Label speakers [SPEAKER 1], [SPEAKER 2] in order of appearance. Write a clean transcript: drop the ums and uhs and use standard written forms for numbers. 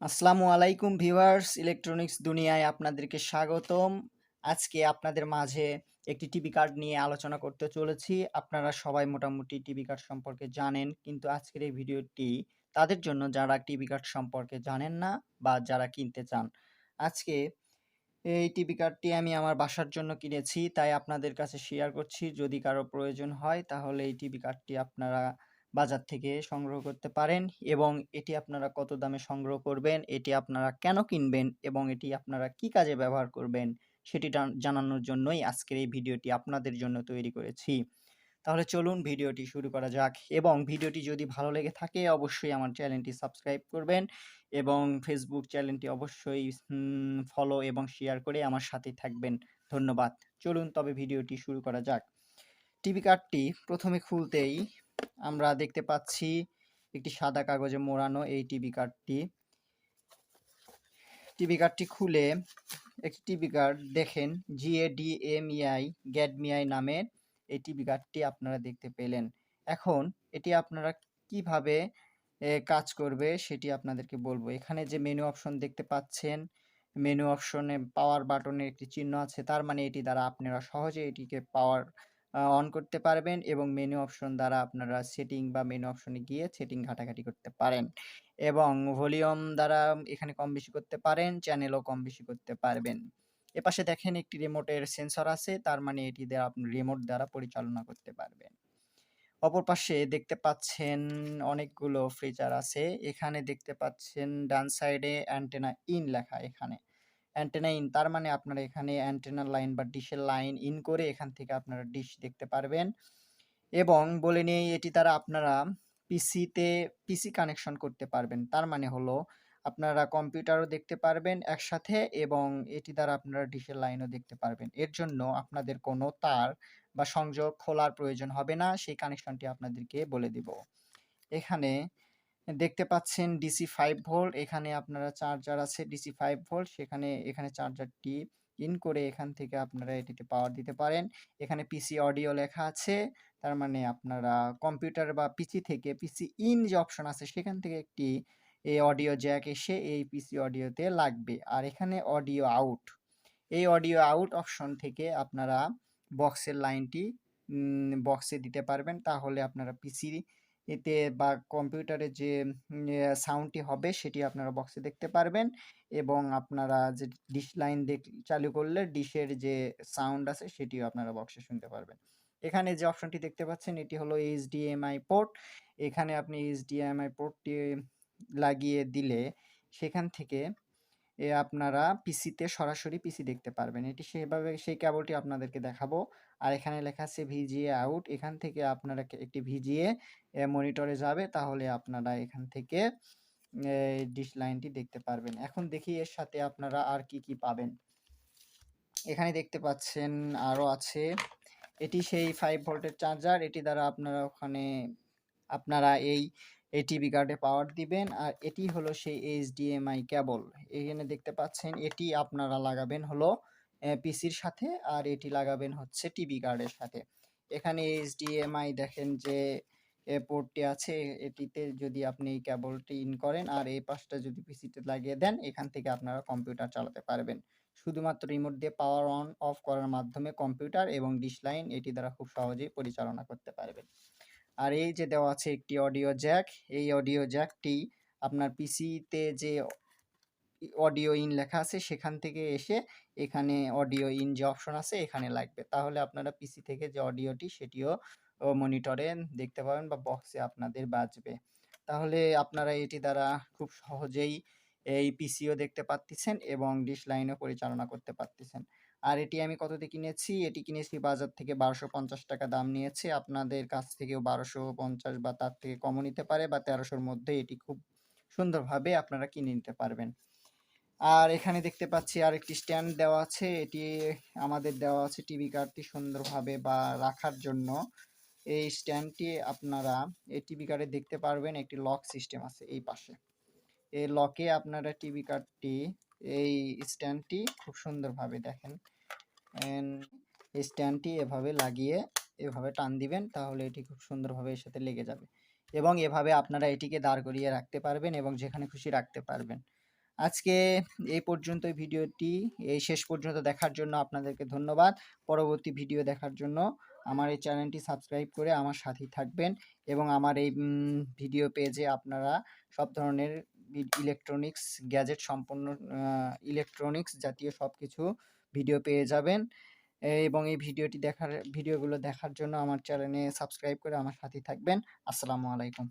[SPEAKER 1] আসসালামু আলাইকুম viewers, electronics দুনিয়ায় আপনাদেরকে স্বাগতম। আজকে আপনাদের মাঝে একটি টিভি কার্ড নিয়ে আলোচনা করতে চলেছি। আপনারা সবাই মোটামুটি টিভি কার্ড সম্পর্কে জানেন, কিন্তু আজকের এই ভিডিওটি তাদের জন্য যারা টিভি কার্ড সম্পর্কে জানেন না বা যারা কিনতে চান। আজকে এই টিভি কার্ডটি আমি আমার বাসার জন্য কিনেছি, তাই আপনাদের কাছে শেয়ার করছি। যদি কারো প্রয়োজন হয় তাহলে এই টিভি কার্ডটি আপনারা বাজার থেকে সংগ্রহ করতে পারেন, এবং এটি আপনারা কত দামে সংগ্রহ করবেন, এটি আপনারা কেন কিনবেন এবং এটি আপনারা কি কাজে ব্যবহার করবেন সেটি জানানোর জন্যই আজকের এই ভিডিওটি আপনাদের জন্য তৈরি করেছি। তাহলে চলুন ভিডিওটি শুরু করা যাক, এবং ভিডিওটি যদি ভালো লেগে থাকে অবশ্যই আমার চ্যানেলটি সাবস্ক্রাইব করবেন এবং ফেসবুক চ্যানেলটি অবশ্যই ফলো এবং শেয়ার করে আমার সাথেই থাকবেন। ধন্যবাদ। চলুন তবে ভিডিওটি শুরু করা যাক। টিভি কার্ডটি প্রথমে খুলতেই আমরা দেখতে পাচ্ছি একটি সাদা কাগজে মোড়ানো এই টিভি কার্ডটি। টিভি কার্ডটি খুলে একটি টিভি কার্ড দেখেন, GADMEI গ্যাডমিআই নামের এই টিভি কার্ডটি আপনারা দেখতে পেলেন। এখন এটি আপনারা কিভাবে কাজ করবে সেটি আপনাদেরকে বলবো। এখানে যে মেনু অপশন দেখতে পাচ্ছেন, মেনু অপশনে পাওয়ার বাটনের একটি চিহ্ন আছে, তার মানে এটি দ্বারা আপনারা সহজে এটিকে পাওয়ার অন করতে পারবেন, এবং মেনু অপশন দ্বারা আপনারা সেটিং বা মেনু অপশনে গিয়ে সেটিং ঘাটাঘাটি করতে পারেন, এবং ভলিউম দ্বারা এখানে কম বেশি করতে পারেন, চ্যানেলও কম বেশি করতে পারবেন। এপাশে দেখেন একটি রিমোটের সেন্সর আছে, তার মানে এটি দ্বারা আপনি রিমোট দ্বারা পরিচালনা করতে পারবেন। অপর পাশে দেখতে পাচ্ছেন অনেকগুলো ফিচার আছে। এখানে দেখতে পাচ্ছেন ডান সাইডে অ্যান্টেনা ইন লেখা। এখানে অ্যান্টেনা ইন, তার মানে আপনারা এখানে অ্যান্টেনার লাইন বা ডিশের লাইন ইন করে এখান থেকে আপনারা ডিশ দেখতে পারবেন। এবং বলে নেই, এটি দ্বারা আপনারা পিসি কানেকশন করতে পারবেন। তার মানে হলো আপনারা কম্পিউটারও দেখতে পারবেন একসাথে, এবং এটি দ্বারা আপনারা ডিশের লাইনও দেখতে পারবেন। এর জন্য আপনাদের কোনো তার বা সংযোগ খোলার প্রয়োজন হবে না, সেই কানেকশনটি আপনাদেরকে বলে দিব। এখানে দেখতে পাচ্ছেন ডিসি 5 ভোল্ট, এখানে আপনারা চার্জার আছে ডিসি 5 ভোল্ট, এখানে চার্জারটি ইন করে এখান থেকে আপনারা এটিতে পাওয়ার দিতে পারেন। এখানে পিসি অডিও লেখা আছে, তার মানে আপনারা কম্পিউটার বা পিসি থেকে পিসি ইন যে অপশন আছে সেখান থেকে একটি অডিও জ্যাক এসে এই পিসি অডিওতে লাগবে। আর এখানে অডিও আউট, এই অডিও আউট অপশন থেকে আপনারা বক্সের লাইনটি বক্সে দিতে পারবেন, তাহলে আপনারা পিসি এতে বা কম্পিউটারে যে সাউন্ডটি হবে সেটি আপনারা বক্সে দেখতে পারবেন, এবং আপনারা যে ডিশ লাইন চালু করলে ডিশের যে সাউন্ড আছে সেটিও আপনারা বক্সে শুনতে পারবেন। এখানে যে অপশনটি দেখতে পাচ্ছেন এটি হলো HDMI পোর্ট। এখানে আপনি HDMI পোর্টটি লাগিয়ে দিলে সেখান থেকে আপনারা পিসিতে সরাসরি পিসি দেখতে পারবেন। এটি সেভাবে সেই কেবলটি আপনাদেরকে দেখাবো। আর এখানে লেখা আছে VGA আউট, এখান থেকে আপনারা একটি VGA মনিটরে যাবে, তাহলে আপনারা এখান থেকে ডিশ লাইনটি দেখতে পারবেন। এখন দেখি এর সাথে আপনারা আর কি কি পাবেন। এখানে দেখতে পাচ্ছেন আরও আছে, এটি সেই 5 ভোল্টের চার্জার, এটি দ্বারা আপনারা এই টিভি কার্ডে পাওয়ার দিবেন। আর এটি হলো সেই HDMI কেবল, এখানে দেখতে পাচ্ছেন এটি আপনারা লাগাবেন হলো পিসির সাথে, আর এটি লাগাবেন হচ্ছে টিভি কার্ডের সাথে। এখানে HDMI দেখেন যে পোর্টটি আছে, এটিতে যদি আপনি এই কেবলটি ইন করেন আর এই পাশটা যদি পিসিতে লাগিয়ে দেন, এখান থেকে আপনারা কম্পিউটার চালাতে পারবেন। শুধুমাত্র রিমোট দিয়ে পাওয়ার অন অফ করার মাধ্যমে কম্পিউটার এবং ডিশ লাইন এটি দ্বারা খুব সহজেই পরিচালনা করতে পারবেন। আর এই যে দেওয়া আছে একটি অডিও জ্যাক, এই অডিও জ্যাকটি আপনার পিসিতে যে অডিও ইন লেখা আছে সেখান থেকে এসে এখানে অডিও ইন যে অপশন আছে এখানে লাগবে, তাহলে আপনারা পিসি থেকে যে অডিওটি সেটিও মনিটরে দেখতে পাবেন বা বক্সে আপনাদের বাজবে। তাহলে আপনারা এটি দ্বারা খুব সহজেই এই পিসিও দেখতে পাচ্ছেন এবং ডিশ লাইনও পরিচালনা করতে পারতেছেন। আর এটি আমি কত দিয়ে কিনেছি, এটি কিনেছি বাজার থেকে 1250 টাকা দাম নিয়েছে। আপনাদের কাছ থেকেও 1250 বা তার থেকে কমও নিতে পারে, বা 1300-র মধ্যে এটি খুব সুন্দরভাবে আপনারা কিনে নিতে পারবেন। আর এখানে দেখতে পাচ্ছি আরেকটি স্ট্যান্ড দেওয়া আছে, এটি আমাদের দেওয়া আছে টিভি কার্ডটি সুন্দরভাবে বা রাখার জন্য। এই স্ট্যান্ডটি আপনারা এই টিভি কার্ডে দেখতে পারবেন একটি লক সিস্টেম আছে এই পাশে, এই লকে আপনারা টিভি কার্ডটি এই স্ট্যান্ডটি খুব সুন্দরভাবে দেখেন, এই স্ট্যান্ডটি এভাবে লাগিয়ে এভাবে টান দিবেন, তাহলে এটি খুব সুন্দরভাবে এর সাথে লেগে যাবে, এবং এভাবে আপনারা এটিকে দাঁড় করিয়ে রাখতে পারবেন এবং যেখানে খুশি রাখতে পারবেন। আজকে এই পর্যন্তই ভিডিওটি। এই শেষ পর্যন্ত দেখার জন্য আপনাদেরকে ধন্যবাদ। পরবর্তী ভিডিও দেখার জন্য আমার এই চ্যানেলটি সাবস্ক্রাইব করে আমার সাথেই থাকবেন এবং আমার এই ভিডিও পেজে আপনারা সব ধরনের ইলেকট্রনিক্স গ্যাজেট সম্পন্ন ইলেকট্রনিক্স জাতীয় সবকিছু ভিডিও পেয়ে যাবেন। এবং এই ভিডিওগুলো দেখার জন্য আমার চ্যানেলে সাবস্ক্রাইব করে আমার সাথেই থাকবেন। আসসালামু আলাইকুম।